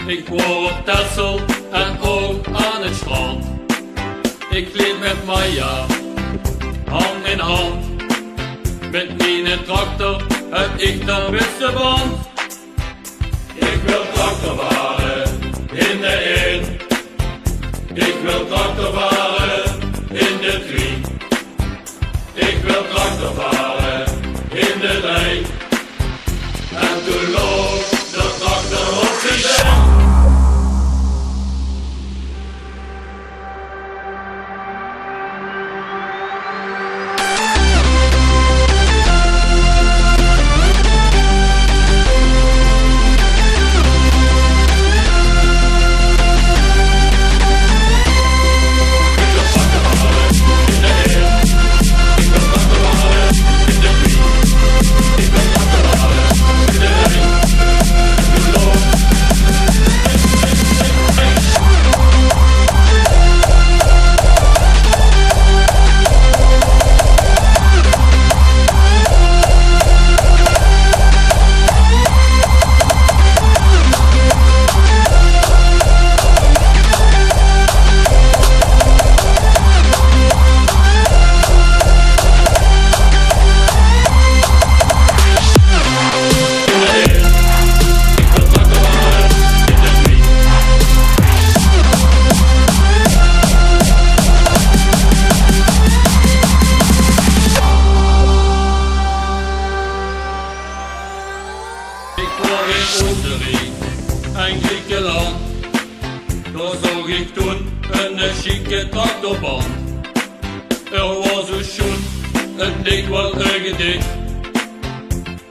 Ik woon op Texel en ook aan het strand. Ik liep met Maya, hand in hand. Met mijn tractor heb ik de witse band. Ik wil tractor varen in de 1. Ik wil tractor varen in de 3. Ik wil tractor varen in de 3. En toen loopt de tractor op zijn ding. En Griekenland, daar zag ik toen een chique tractorband. Er was zo schoon, het leek wel een gedicht.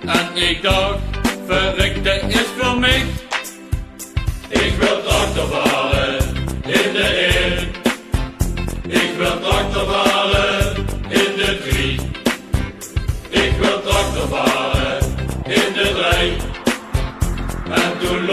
En ik dacht, verrekte is voor mij. Ik wil tractor varen in de 1. Ik wil tractor varen in de 3. Ik wil tractor varen in de 3. En toen